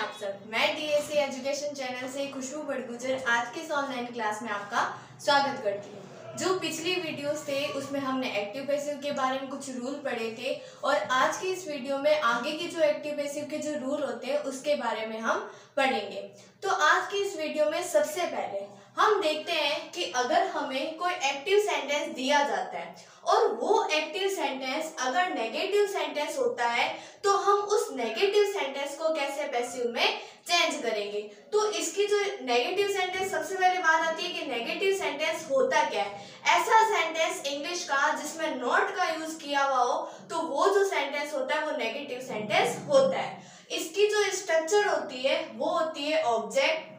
आप सब। मैं डीएससी एजुकेशन चैनल से खुशबू बड़गुजर आज के इस ऑनलाइन क्लास में आपका स्वागत करती हूँ। जो पिछली वीडियोस थे उसमें हमने एक्टिव पैसिव के बारे में कुछ रूल पढ़े थे और आज की इस वीडियो में आगे के जो एक्टिव पैसिव के जो रूल होते हैं उसके बारे में हम पढ़ेंगे। तो आज की इस वीडियो में सबसे पहले हम देखते हैं कि अगर हमें कोई एक्टिव सेंटेंस दिया जाता है और वो एक्टिव सेंटेंस अगर नेगेटिव सेंटेंस होता है तो हम उस नेगेटिव सेंटेंस को कैसे पैसिव में चेंज करेंगे। तो इसकी जो नेगेटिव सेंटेंस सबसे पहले बात आती है कि नेगेटिव सेंटेंस होता क्या है। ऐसा सेंटेंस इंग्लिश का जिसमें नॉट का यूज किया हुआ हो तो वो जो सेंटेंस होता है वो नेगेटिव सेंटेंस होता है। इसकी जो स्ट्रक्चर होती है वो होती है object,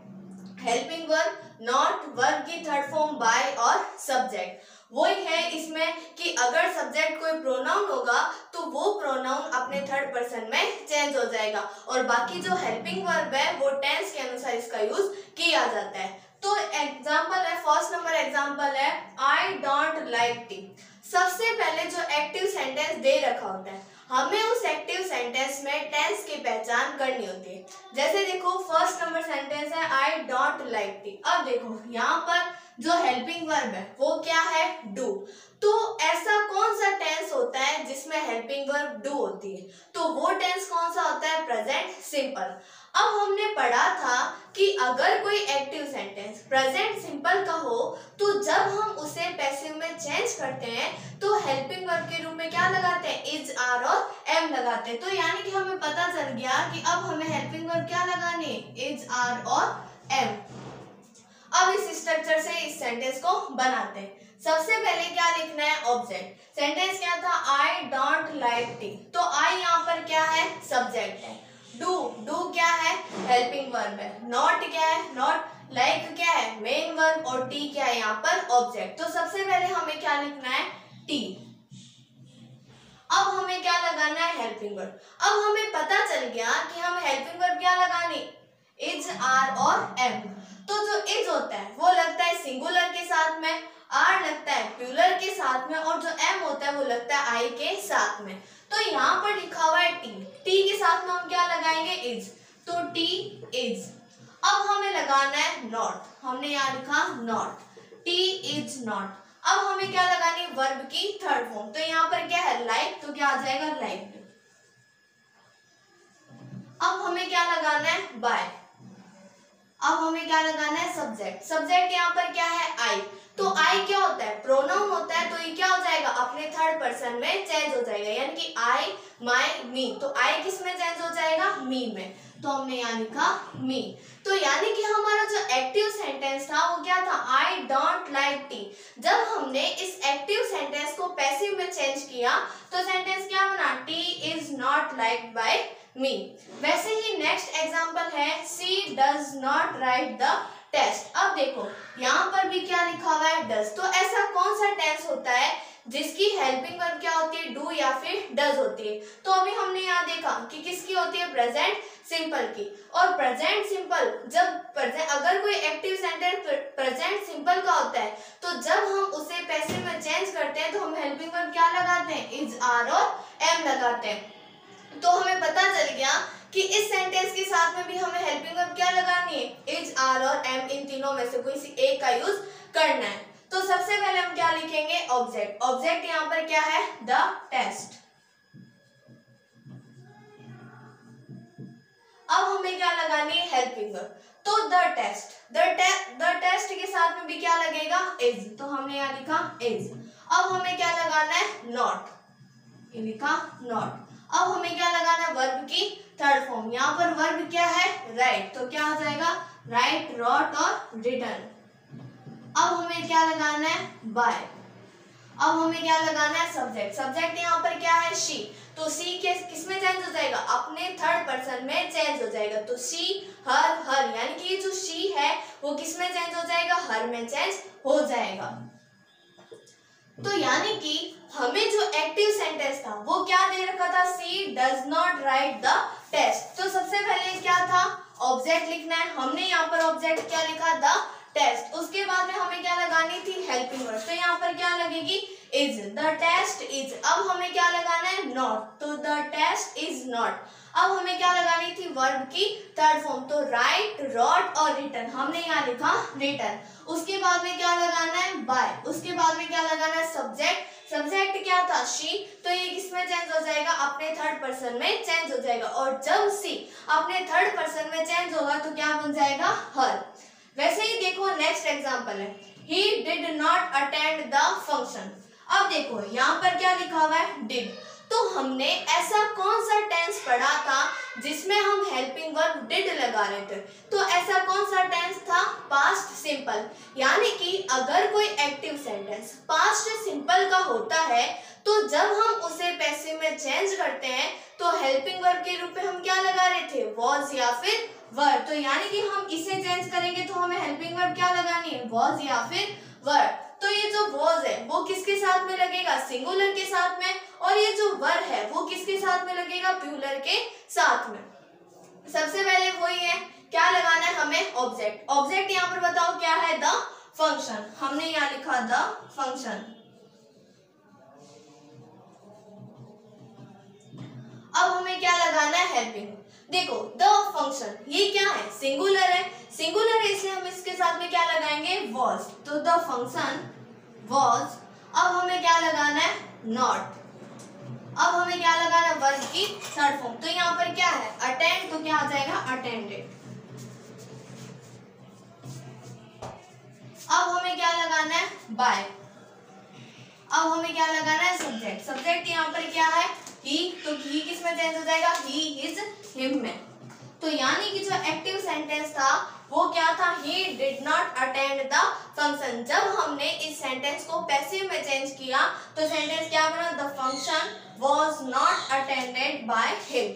helping verb, not, verb की थर्ड फॉर्म बाय और सब्जेक्ट। वही है इसमें कि अगर सब्जेक्ट कोई प्रोनाउन होगा तो वो प्रोनाउन अपने थर्ड पर्सन में चेंज हो जाएगा और बाकी जो हेल्पिंग वर्ब है वो टेंस के अनुसार इसका यूज किया जाता है। तो एग्जांपल है, फर्स्ट नंबर एग्जांपल है आई डोंट लाइक टी। सबसे पहले जो एक्टिव सेंटेंस दे रखा होता है हमें उस एक्टिव सेंटेंस में टेंस की पहचान करनी होती है। जैसे देखो फर्स्ट नंबर सेंटेंस है आई डोंट लाइक टी। अब देखो यहाँ पर जो हेल्पिंग वर्ब है वो क्या है, डू। तो ऐसा कौन सा टेंस होता है जिसमें हेल्पिंग वर्ब डू होती है, तो वो टेंस कौन सा होता है, प्रेजेंट सिंपल। अब हमने पढ़ा था कि अगर कोई एक्टिव सेंटेंस प्रेजेंट सिंपल का हो तो जब हम उसे पैसिव में चेंज करते हैं तो हेल्पिंग वर्ब के रूप में क्या लगाते हैं, इज, आर और एम लगाते हैं। तो यानी कि हमें पता चल गया कि अब हमें हेल्पिंग वर्ब क्या लगानी है, इज, आर और एम। अब इस स्ट्रक्चर से इस सेंटेंस को बनाते हैं। सबसे पहले क्या लिखना है, ऑब्जेक्ट। सेंटेंस क्या था, आई डोंट लाइक टी। तो आई यहाँ पर क्या है, सब्जेक्ट है। डू, डू क्या है, हेल्पिंग वर्ब है। नॉट क्या है, नॉट। लाइक क्या है, मेन वर्ब। और टी क्या है यहाँ पर, ऑब्जेक्ट। तो सबसे पहले हमें क्या लिखना है, टी। अब हमें क्या लगाना है, हेल्पिंग वर्ब। अब हमें पता चल गया कि हम हेल्पिंग वर्ब क्या लगानी, इज, आर और एम। तो जो इज होता है वो लगता है सिंगुलर के साथ में, आर लगता है प्लूरल के साथ में और जो एम होता है वो लगता है आई के साथ में। तो यहाँ पर लिखा हुआ है टी, टी के साथ में हम क्या लगाएंगे, इज। तो टी इज। अब हमें लगाना है नॉट। हमने यहाँ लिखा नॉट, टी इज नॉट। अब हमें क्या लगानी, वर्ब की थर्ड फॉर्म। तो यहाँ पर क्या है, लाइक। तो क्या आ जाएगा, लाइक। अब हमें क्या लगाना है, बाय। अब हमें क्या लगाना है, सब्जेक्ट। सब्जेक्ट यहाँ पर क्या है, आई। तो आई क्या होता है, प्रोनाउन होता है। तो ये क्या हो जाएगा, अपने थर्ड पर्सन में चेंज हो जाएगा, यानी कि आई, माय, मी। तो आई किस में चेंज हो जाएगा, मी में। तो हमने यहाँ लिखा मी। तो यानी कि हमारा जो एक्टिव सेंटेंस था वो क्या था, आई डोंट लाइक टी। जब हमने इस एक्टिव सेंटेंस को पैसिव में चेंज किया तो सेंटेंस क्या बना, tea is not liked by me. वैसे ही नेक्स्ट एग्जांपल है she does not write the test. अब देखो यहाँ पर भी क्या लिखा हुआ है, डज। तो ऐसा कौन सा टेंस होता है जिसकी हेल्पिंग वर्ब क्या होती है, डू या फिर डज होती है। तो अभी हमने यहाँ देखा कि किसकी होती है, प्रेजेंट सिंपल की। और प्रेजेंट सिंपल जब अगर कोई एक्टिव सेंटेंस प्रेजेंट सिंपल का होता है तो जब हम उसे पैसिव में चेंज करते हैं तो हम हेल्पिंग वर्ब क्या लगाते हैं, इज, आर और एम लगाते हैं। तो हमें पता चल गया कि इस सेंटेंस के साथ में भी हमें हेल्पिंग वर्ब क्या लगानी है, इज, आर और एम। इन तीनों में से कोई एक का यूज करना है। तो सबसे पहले हम क्या लिखेंगे, ऑब्जेक्ट। ऑब्जेक्ट यहाँ पर क्या है, द टेस्ट। अब हमें क्या लगानी है, हेल्पिंग वर्ब। तो द टेस्ट, द टेस्ट के साथ में भी क्या लगेगा, इज। तो हमने यहाँ लिखा इज। अब हमें क्या लगाना है, नॉट। ये लिखा नॉट। अब हमें क्या लगाना है, वर्ब की थर्ड फॉर्म। यहाँ पर वर्ब क्या है, राइट। तो क्या आ जाएगा, राइट, रॉट और रिटर्न। अब हमें क्या लगाना है, बाय। अब हमें क्या लगाना है, सब्जेक्ट। सब्जेक्ट यहाँ पर क्या है, शी। तो सी किस में चेंज हो जाएगा, अपने थर्ड पर्सन में चेंज हो जाएगा। तो शी, हर, हर, यानी कि ये जो शी है वो किस में चेंज हो जाएगा, हर में चेंज हो जाएगा। तो यानी कि हमें जो एक्टिव सेंटेंस था वो क्या दे रखा था, she does not write the test. तो सबसे पहले क्या था, ऑब्जेक्ट लिखना है। हमने यहाँ पर ऑब्जेक्ट क्या लिखा, द टेस्ट। उसके बाद में हमें क्या लगानी थी, हेल्पिंग वर्ब। तो यहाँ पर क्या लगेगी, इज। The test is. अब हमें क्या लगाना है, नॉट। तो द टेस्ट इज नॉट। अब हमें क्या लगानी थी, वर्ब की थर्ड फॉर्म, तो राइट, रॉट और रिटन, हमने यहाँ लिखा रिटन। उसके बाद में क्या लगाना है, बाय। उसके बाद में क्या लगाना है, सब्जेक्ट। सब्जेक्ट क्या था, शी, तो ये किसमें चेंज हो जाएगा, अपने थर्ड पर्सन में चेंज हो जाएगा। और जब सी अपने थर्ड पर्सन में चेंज होगा तो क्या बन जाएगा, हर। वैसे ही देखो नेक्स्ट एग्जांपल है, he did not attend the function। अब देखो यहाँ पर क्या लिखा हुआ है, did, तो हमने ऐसा कौन सा टेंस पढ़ा था जिसमें हम हेल्पिंग वर्ब did लगा रहे थे, तो ऐसा कौन सा टेंस था, पास्ट सिंपल। यानी कि अगर कोई एक्टिव सेंटेंस पास्ट सिंपल का होता है तो जब हम उसे पैसिव में चेंज करते हैं तो हेल्पिंग वर्ब के रूप में हम क्या लगा रहे थे, was या फिर वर। तो यानी कि हम इसे चेंज करेंगे तो हमें हेल्पिंग वर्ब क्या लगानी है, was या फिर वर। तो ये जो was है वो किसके साथ में लगेगा, सिंगुलर के साथ में, और ये जो वर है वो किसके साथ में लगेगा, प्लूरल के साथ में। सबसे पहले वही है, क्या लगाना है हमें, ऑब्जेक्ट। ऑब्जेक्ट यहाँ पर बताओ क्या है, द फंक्शन, हमने यहाँ लिखा द फंक्शन। अब हमें क्या लगाना है, हेल्पिंग। देखो द फंक्शन ये क्या है, सिंगुलर है, सिंगुलर है इसलिए हम इसके साथ में क्या लगाएंगे, was, तो द फंक्शन was। अब हमें क्या लगाना है, not। अब हमें क्या लगाना है, वर्ब की थर्ड फॉर्म, तो यहाँ पर क्या है, अटेंड, तो क्या आ जाएगा, अटेंडेड। अब हमें क्या लगाना है, बाय। अब हमें क्या लगाना है, सब्जेक्ट। सब्जेक्ट यहाँ पर क्या है, ही, तो ही किस में चेंज हो जाएगा, ही, हिज, हिम में। तो यानी कि जो एक्टिव सेंटेंस था वो क्या था, he did not attend the function। जब हमने इस सेंटेंस को पैसिव में चेंज किया तो सेंटेंस क्या बना, the function was not attended by him।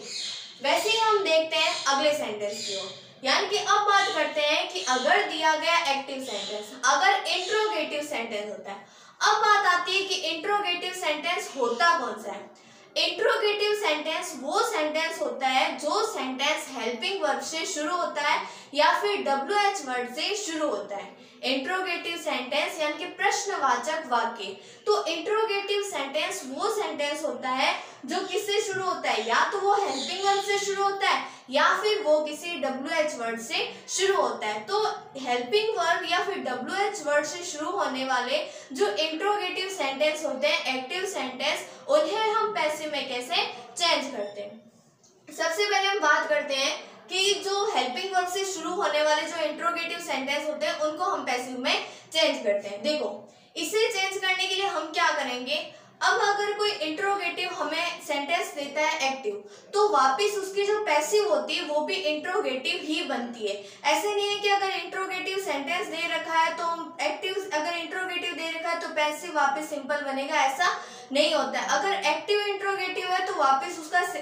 वैसे ही हम देखते हैं अगले सेंटेंस की ओर, यानी कि अब बात करते हैं कि अगर दिया गया एक्टिव सेंटेंस अगर इंट्रोगेटिव सेंटेंस होता है। अब बात आती है कि इंट्रोगेटिव सेंटेंस होता कौन सा है। इंट्रोगेटिव सेंटेंस वो सेंटेंस होता है जो सेंटेंस हेल्पिंग वर्ब से शुरू होता है या फिर WH वर्ड से शुरू होता है। इंट्रोगेटिव सेंटेंस यानी कि प्रश्नवाचक वाक्य। तो इंट्रोगेटिव सेंटेंस वो सेंटेंस होता है जो किससे शुरू होता है, या तो वो हेल्पिंग वर्ब से शुरू होता है या फिर वो किसी WH वर्ड से शुरू होता है। तो हेल्पिंग वर्ब या फिर WH वर्ड से शुरू होने वाले जो इंट्रोगेटिव सेंटेंस होते हैं, एक्टिव सेंटेंस, उन्हें हम पैसिव में कैसे चेंज करते हैं। सबसे पहले हम बात करते हैं कि जो हेल्पिंग वर्ब से शुरू होने वाले जो इंट्रोगेटिव सेंटेंस होते हैं उनको हम पैसिव में चेंज करते हैं। देखो इसे चेंज करने के लिए हम क्या करेंगे, अब अगर कोई इंट्रोगेटिव हमें सेंटेंस देता है एक्टिव, तो वापस उसकी जो पैसिव होती है वो भी इंट्रोगेटिव ही बनती है। ऐसे नहीं है कि अगर इंट्रोगेटिव सेंटेंस दे रखा है तो एक्टिव, अगर इंट्रोगेटिव दे रखा है तो पैसिव वापस सिंपल बनेगा, ऐसा नहीं होता है। अगर एक्टिव इंट्रोगेटिव है तो वापस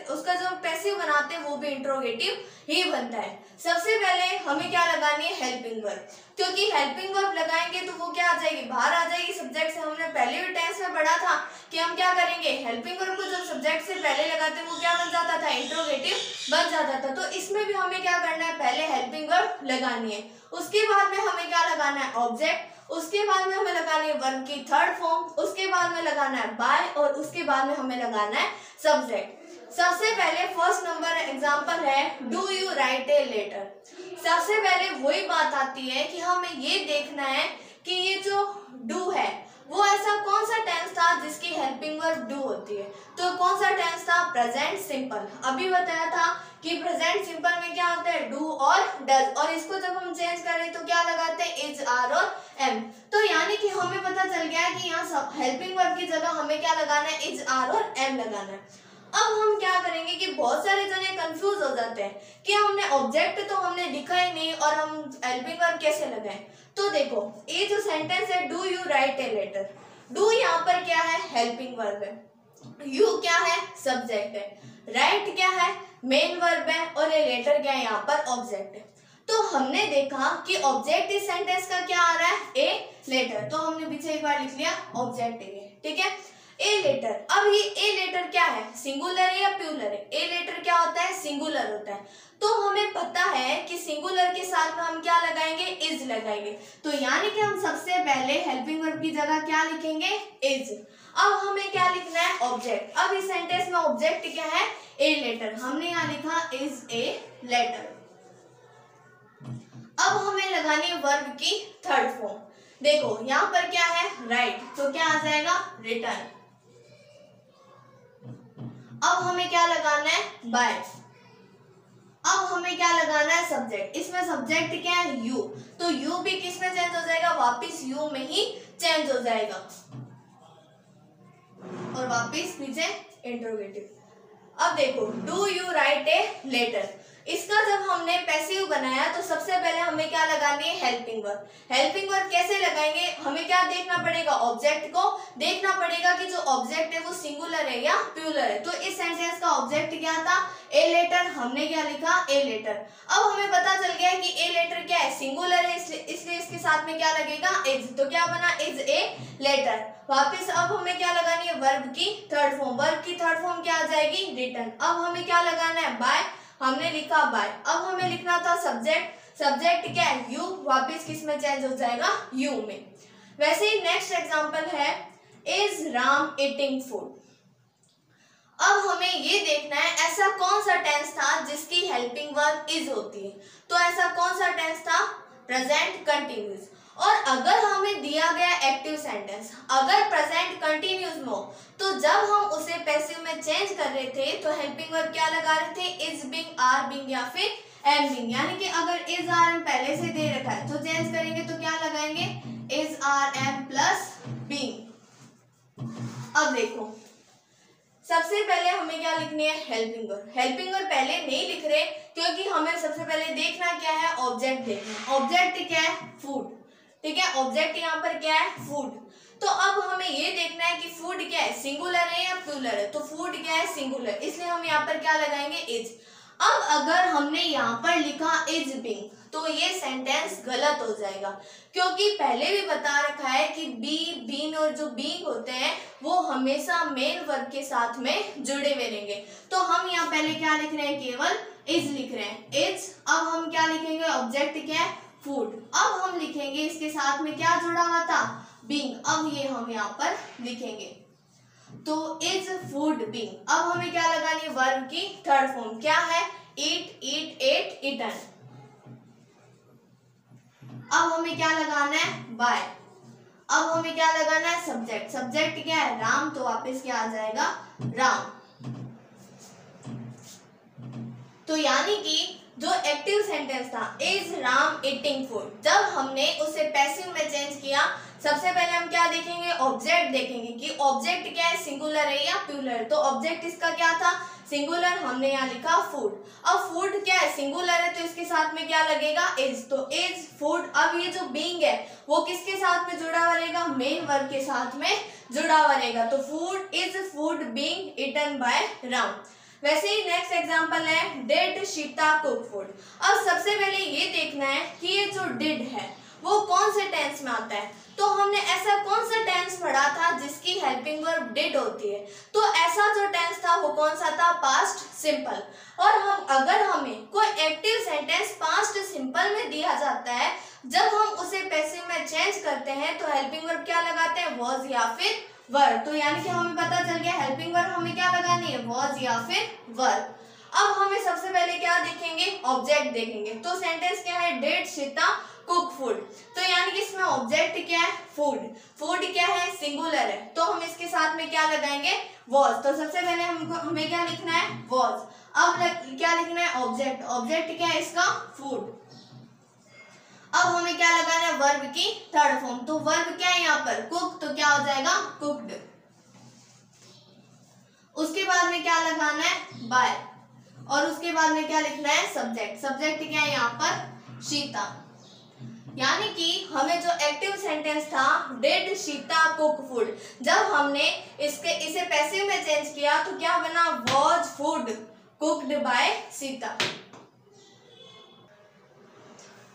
उसका जो पैसिव बनाते हैं वो भी इंट्रोगेटिव ही बनता है। सबसे पहले हमें क्या लगानी है, हेल्पिंग वर्ब, क्योंकि हेल्पिंग वर्ब लगाएंगे तो वो क्या आ जाएगी, बाहर आ जाएगी सब्जेक्ट से। हमने पहले भी टेंस में पढ़ा था कि हम क्या करेंगे, हेल्पिंग वर्ब को जब सब्जेक्ट से पहले लगाते हैं वो क्या बन जाता था, इंट्रोगेटिव बन जाता था। तो इसमें भी हमें क्या करना है, पहले हेल्पिंग वर्ब लगानी है, उसके बाद में हमें क्या लगाना है, ऑब्जेक्ट, उसके बाद में हमें लगानी है वर्ब की थर्ड फॉर्म, उसके बाद में लगाना है बाय, और उसके बाद में हमें लगाना है सब्जेक्ट। सबसे पहले फर्स्ट नंबर एग्जांपल है, do you write a letter. सबसे पहले वही बात आती है कि हमें ये देखना है कि ये जो डू है वो ऐसा कौन सा टेंस था जिसकी हेल्पिंग वर्ब डू होती है। तो कौन सा टेंस था, प्रेजेंट सिंपल। अभी बताया था कि प्रेजेंट सिंपल में क्या होता है, डू और डज, और इसको जब हम चेंज करें तो क्या लगाते हैं, इज, आर और एम। तो यानी कि हमें पता चल गया है कि यहाँ हेल्पिंग वर्ब की जगह हमें क्या लगाना है, इज, आर और एम लगाना है। अब हम क्या करेंगे कि बहुत सारे जने कंफ्यूज हो जाते हैं कि हमने ऑब्जेक्ट तो हमने लिखा ही नहीं और हम हेल्पिंग वर्ब कैसे लगाएं। तो देखो ये जो सेंटेंस है, do you write a letter, do यहाँ पर क्या है, हेल्पिंग वर्ब है, यू क्या है, सब्जेक्ट है, राइट क्या है, मेन वर्ब है, और ये लेटर क्या है, यहाँ पर ऑब्जेक्ट है। तो हमने देखा कि ऑब्जेक्ट इस सेंटेंस का क्या आ रहा है, ए लेटर, तो हमने पीछे एक बार लिख लिया ऑब्जेक्ट ए, ठीक है। ए लेटर, अब ये ए लेटर क्या है, सिंगुलर है या प्लूरल है? ए लेटर क्या होता है, सिंगुलर होता है। तो हमें पता है कि सिंगुलर के साथ में हम क्या लगाएंगे, इज लगाएंगे। तो यानी कि हम सबसे पहले हेल्पिंग वर्ब की जगह क्या लिखेंगे, इज। अब हमें क्या लिखना है, ऑब्जेक्ट। अब इस सेंटेंस में ऑब्जेक्ट क्या है, ए लेटर। हमने यहाँ लिखा इज ए लेटर। अब हमें लगानी है वर्ब की थर्ड फॉर्म। देखो यहाँ पर क्या है, राइट, तो क्या आ जाएगा, रिटर्न। अब हमें क्या लगाना है, बाय। अब हमें क्या लगाना है, सब्जेक्ट। इसमें सब्जेक्ट क्या है, यू। तो यू भी किस में चेंज हो जाएगा, वापिस यू में ही चेंज हो जाएगा और वापिस नीचे इंटरोगेटिव। अब देखो, do you write a letter. इसका जब हमने पैसिव बनाया तो सबसे पहले हमें क्या लगानी है, हेल्पिंग वर्ब। हेल्पिंग वर्ब कैसे लगाएंगे, हमें क्या देखना पड़ेगा, ऑब्जेक्ट को देखना पड़ेगा कि जो ऑब्जेक्ट है वो सिंगुलर है या प्लूरल है। तो इस सेंटेंस का ऑब्जेक्ट क्या था, ए लेटर। हमने क्या लिखा, ए लेटर। अब हमें पता चल गया कि ए लेटर क्या है, सिंगुलर है, इसलिए इसके साथ में क्या लगेगा, इज। तो क्या बना, इज ए लेटर। वापिस अब हमें क्या लगानी है, वर्ब की थर्ड फॉर्म। वर्ब की थर्ड फॉर्म क्या आ जाएगी, रिटर्न। अब हमें क्या लगाना है, बाय। हमने लिखा बाय। अब हमें लिखना था सब्जेक्ट। सब्जेक्ट क्या है, यू। वापिस किस में चेंज हो जाएगा, यू में। वैसे ही नेक्स्ट एग्जांपल है, इज राम ईटिंग फूड। अब हमें ये देखना है ऐसा कौन सा टेंस था जिसकी हेल्पिंग वर्ब इज होती है। तो ऐसा कौन सा टेंस था, प्रेजेंट कंटिन्यूअस। और अगर हमें दिया गया एक्टिव सेंटेंस अगर प्रेजेंट कंटिन्यूअस में हो, तो जब हम उसे पैसिव में चेंज कर रहे थे तो हेल्पिंग वर्ब क्या लगा रहे थे, इज बीइंग, आर बीइंग या फिर एम बीइंग। यानी कि अगर इज आर एम पहले से दे रखा है तो चेंज करेंगे तो क्या लगाएंगे, is are am plus being. अब देखो, सबसे पहले हमें क्या लिखनी है, हेल्पिंग वर्ब। हेल्पिंग वर्ब पहले नहीं लिख रहे क्योंकि हमें सबसे पहले देखना क्या है, ऑब्जेक्ट देखना है। ऑब्जेक्ट क्या है, फूड। ठीक है, ऑब्जेक्ट यहाँ पर क्या है, फूड। तो अब हमें ये देखना है कि फूड क्या है, सिंगुलर है या प्लूरल है। तो फूड क्या है, सिंगुलर, इसलिए हम यहाँ पर क्या लगाएंगे, इज। अब अगर हमने यहाँ पर लिखा इज बीइंग तो ये सेंटेंस गलत हो जाएगा, क्योंकि पहले भी बता रखा है कि बी, बीन और जो बीइंग होते हैं वो हमेशा मेन वर्ब के साथ में जुड़े हुए रहेंगे। तो हम यहाँ पहले क्या लिख रहे हैं, केवल इज लिख रहे हैं, इज। अब हम क्या लिखेंगे, ऑब्जेक्ट क्या है, फूड। अब हम लिखेंगे इसके साथ में क्या जुड़ा हुआ था, बीइंग। अब ये हम यहाँ पर लिखेंगे, तो इज फूड बीइंग। अब हमें क्या लगानी है, वर्ब की थर्ड फॉर्म क्या है, ईट, ईट, एट, ईटन। अब हमें क्या लगाना है, बाय। अब हमें क्या लगाना है, सब्जेक्ट। सब्जेक्ट क्या है, राम। तो वापस क्या आ जाएगा, राम। तो यानी कि जो एक्टिव सेंटेंस था, इज राम ईटिंग फूड, जब हमने उसे पैसिव में चेंज किया, सबसे पहले हम क्या देखेंगे, ऑब्जेक्ट देखेंगे कि ऑब्जेक्ट क्या है, सिंगुलर है या प्लूरल। तो ऑब्जेक्ट इसका क्या था, सिंगुलर। हमने यहाँ लिखा फूड। अब फूड क्या है, सिंगुलर है, तो इसके साथ में क्या लगेगा, इज। तो इज फूड। अब ये जो बीइंग है वो किसके साथ में जुड़ा हुआ रहेगा, मेन वर्ब के साथ में जुड़ा हुआ रहेगा। तो food, is food being eaten by Ram. वैसे ही नेक्स्ट एग्जांपल है, डिड सीता कुक फूड। अब सबसे पहले ये देखना है कि ये जो डिड है वो कौन से टेंस में आता है। तो हमने ऐसा कौन सा टेंस पढ़ा था जिसकी हेल्पिंग वर्ब डिड होती है। तो ऐसा जो टेंस था वो कौन सा था, पास्ट सिंपल। और हम अगर हमें कोई एक्टिव सेंटेंस पास्ट सिंपल में दिया जाता है, जब हम उसे पैसिव में चेंज करते हैं तो हेल्पिंग वर्ब क्या लगाते हैं, वॉज या फिर वर। तो यानी कि हमें पता चल गया हेल्पिंग वर्ब हमें क्या लगानी है, वॉज या फिर वर। अब हमें सबसे पहले क्या देखेंगे, ऑब्जेक्ट देखेंगे। तो सेंटेंस क्या है, डिड सीता कुक फूड। तो यानी कि इसमें ऑब्जेक्ट क्या है, फूड। फूड क्या है, सिंगुलर है, तो हम इसके साथ में क्या लगाएंगे, वॉज। तो सबसे पहले हमें क्या लिखना है, वॉज। अब क्या लिखना है, ऑब्जेक्ट। ऑब्जेक्ट क्या है इसका, फूड। अब हमें क्या लगाना है, वर्ब की थर्ड फॉर्म। तो वर्ब क्या है यहाँ पर, कुक। तो क्या हो जाएगा, कुक्ड। उसके बाद में क्या लगाना है, बाय। और उसके बाद में क्या लिखना है, सब्जेक्ट। सब्जेक्ट क्या है यहाँ पर, सीता। यानी कि हमें जो एक्टिव सेंटेंस था, डिड सीता कुक फूड, जब हमने इसे पैसिव में चेंज किया तो क्या बना, was food cooked bye Sita.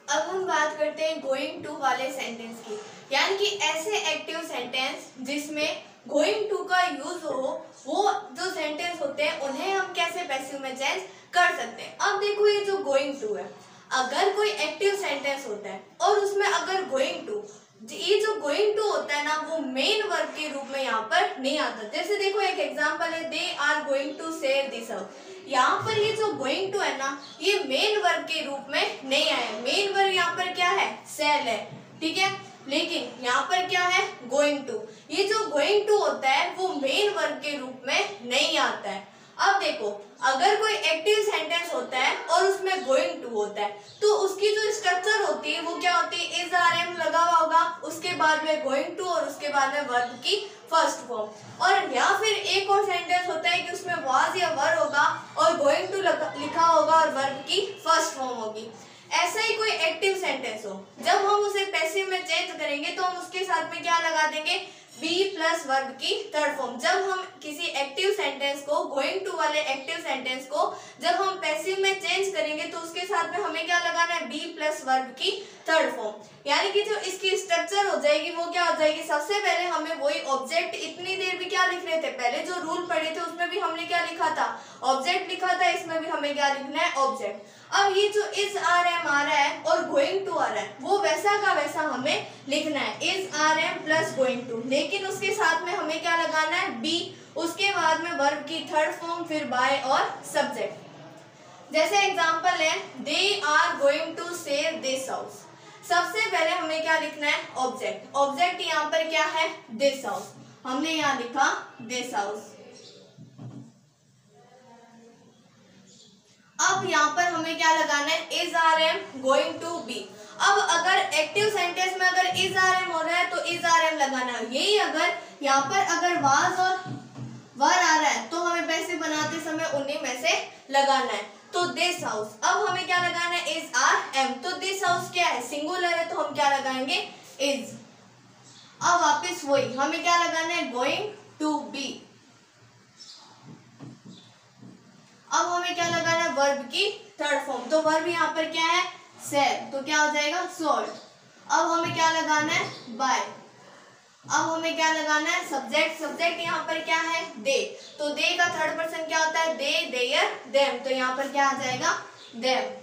अब हम बात करते हैं गोइंग टू वाले सेंटेंस की, यानी कि ऐसे एक्टिव सेंटेंस जिसमें गोइंग टू का यूज हो, वो जो सेंटेंस होते हैं उन्हें हम कैसे पैसिव में चेंज कर सकते हैं। अब देखो ये जो गोइंग टू है, अगर कोई एक्टिव सेंटेंस होता है और उसमें अगर गोइंग टू, ये जो गोइंग टू होता है ना वो मेन वर्ब के रूप में यहाँ पर नहीं आता। जैसे देखो एक एग्जांपल है, they are going to sell this house. यहाँ पर ये जो गोइंग टू है ना ये मेन वर्ब के रूप में नहीं आया। मेन वर्ब यहाँ पर क्या है, सेल है, ठीक है, लेकिन यहाँ पर क्या है, गोइंग टू। ये जो गोइंग टू होता है वो मेन वर्ब के रूप में नहीं आता है। अब देखो अगर कोई एक्टिव सेंटेंस होता है और उसमें गोइंग टू होता है तो उसकी जो स्ट्रक्चर होती है वो क्या होती है, इज आर एम लगा हुआ होगा, उसके बाद में गोइंग टू और उसके बाद में वर्ब की फर्स्ट फॉर्म। और या फिर एक और सेंटेंस होता है कि उसमें वाज या वर होगा और गोइंग टू लिखा होगा और वर्ब की फर्स्ट फॉर्म होगी। ऐसा ही कोई एक्टिव सेंटेंस हो, जब हम उसे पैसिव में चेंज करेंगे तो हम उसके साथ में क्या लगा देंगे, बी प्लस वर्ब की थर्ड फॉर्म। जब हम किसी एक्टिव सेंटेंस को, गोइंग टू वाले एक्टिव सेंटेंस को जब हम पैसिव में चेंज करेंगे तो उसके साथ में हमें क्या लगाना है, बी प्लस वर्ब की थर्ड फॉर्म। यानी कि जो इसकी स्ट्रक्चर हो जाएगी वो क्या हो जाएगी, सबसे पहले हमें वही ऑब्जेक्ट, इतनी देर भी क्या लिख रहे थे, पहले जो रूल पढ़े थे उसमें भी हमने क्या लिखा था, ऑब्जेक्ट लिखा था, इसमें भी हमें क्या लिखना है, ऑब्जेक्ट। अब ये जो इज आर एम आ रहा है और गोइंग टू आ रहा है वो वैसा का वैसा हमें लिखना है, is are am plus going to, लेकिन उसके साथ में हमें क्या लगाना है, बी, उसके बाद में वर्ब की थर्ड फॉर्म, फिर बाय और सब्जेक्ट। जैसे एग्जांपल है, they are going to sell this house. सबसे पहले हमें क्या लिखना है, ऑब्जेक्ट। ऑब्जेक्ट यहाँ पर क्या है, दिस हाउस, हमने यहाँ लिखा दिस हाउस। अब यहाँ पर हमें क्या लगाना है, is are am going to be. अब अगर एक्टिव सेंटेंस में अगर इज आर एम हो रहा है तो इज आर एम लगाना है। यही अगर यहाँ पर अगर वाज और वर आ रहा है तो हमें पैसे बनाते समय उन्हीं में से लगाना है। तो दिस हाउस, अब हमें क्या लगाना है, इज आर एम। तो दिस हाउस क्या है, सिंगुलर है, तो हम क्या लगाएंगे, इज। अब वापस वही हमें क्या लगाना है, गोइंग टू बी। अब हमें क्या लगाना है, वर्ब की थर्ड फॉर्म। तो वर्ब यहाँ पर क्या है, सेल, तो क्या हो जाएगा, सोल्ड। अब हमें क्या लगाना है, बाय। अब हमें क्या लगाना है, सब्जेक्ट। सब्जेक्ट यहाँ पर क्या है, दे, तो दे का थर्ड पर्सन क्या होता है, दे, देयर, देम, तो यहाँ पर क्या आ जाएगा, देम।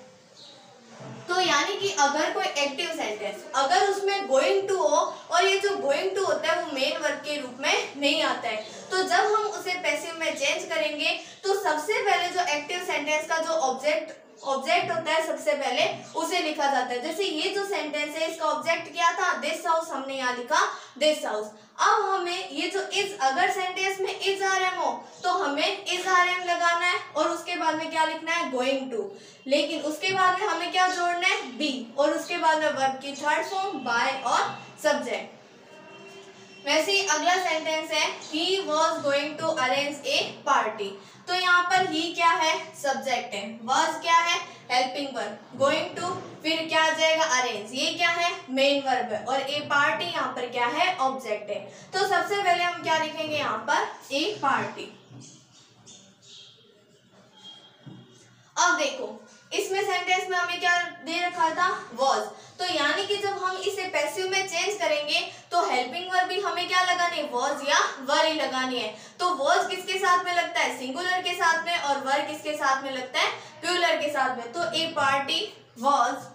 तो यानी कि अगर कोई एक्टिव सेंटेंस अगर उसमें गोइंग टू हो और ये जो गोइंग टू होता है वो मेन वर्ब के रूप में नहीं आता है, तो जब हम उसे पैसिव में चेंज करेंगे तो सबसे पहले जो एक्टिव सेंटेंस का जो ऑब्जेक्ट होता है सबसे पहले उसे लिखा जाता है। जैसे ये जो सेंटेंस है इसका ऑब्जेक्ट क्या था, दिस हाउस, हमने यहाँ लिखा दिस हाउस। अब हमें ये जो इज, अगर सेंटेंस में इज आर एम हो तो हमें इज आर एम लगाना है और उसके बाद में क्या लिखना है, गोइंग टू, लेकिन उसके बाद में हमें क्या जोड़ना है, बी, और उसके बाद में वर्ब की थर्ड फॉर्म, बाय और सब्जेक्ट। वैसे ही अगला सेंटेंस है, he was going to arrange a party। तो यहाँ पर ही क्या है, सब्जेक्ट है, was क्या है, हेल्पिंग वर्ब, going to फिर क्या आ जाएगा, अरेंज, ये क्या है, मेन वर्ब है, और ए पार्टी यहाँ पर क्या है, ऑब्जेक्ट है। तो सबसे पहले हम क्या लिखेंगे यहाँ पर, ए पार्टी। अब देखो इसमें सेंटेंस में हमें क्या दे रखा था, was। तो यानी कि जब हम इसे पैसिव में चेंज करेंगे तो हेल्पिंग वर्ब भी हमें क्या लगानी है, was या वर ही लगानी है। तो was किसके साथ में लगता है, सिंगुलर के साथ में, और वर किसके साथ में लगता है, प्लूरल के साथ में। तो ए पार्टी was।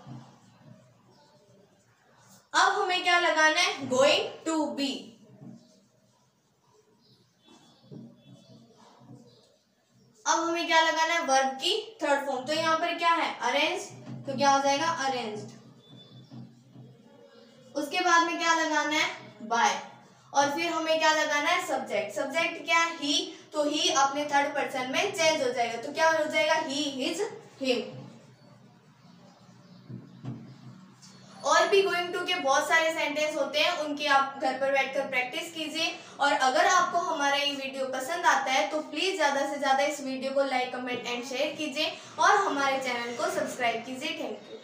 अब हमें क्या लगाना है, गोइंग टू बी। अब हमें क्या लगाना है, वर्ब की थर्ड फॉर्म। तो यहाँ पर क्या है, अरेंज, तो क्या हो जाएगा, अरेंज्ड। उसके बाद में क्या लगाना है, बाय, और फिर हमें क्या लगाना है, सब्जेक्ट। सब्जेक्ट क्या है, ही, तो ही अपने थर्ड पर्सन में चेंज हो जाएगा, तो क्या हो जाएगा, ही, हिज, हिम। और भी गोइंग टू के बहुत सारे सेंटेंस होते हैं, उनकी आप घर पर बैठकर प्रैक्टिस कीजिए। और अगर आपको हमारा ये वीडियो पसंद आता है तो प्लीज़ ज़्यादा से ज़्यादा इस वीडियो को लाइक, कमेंट एंड शेयर कीजिए और हमारे चैनल को सब्सक्राइब कीजिए। Thank you.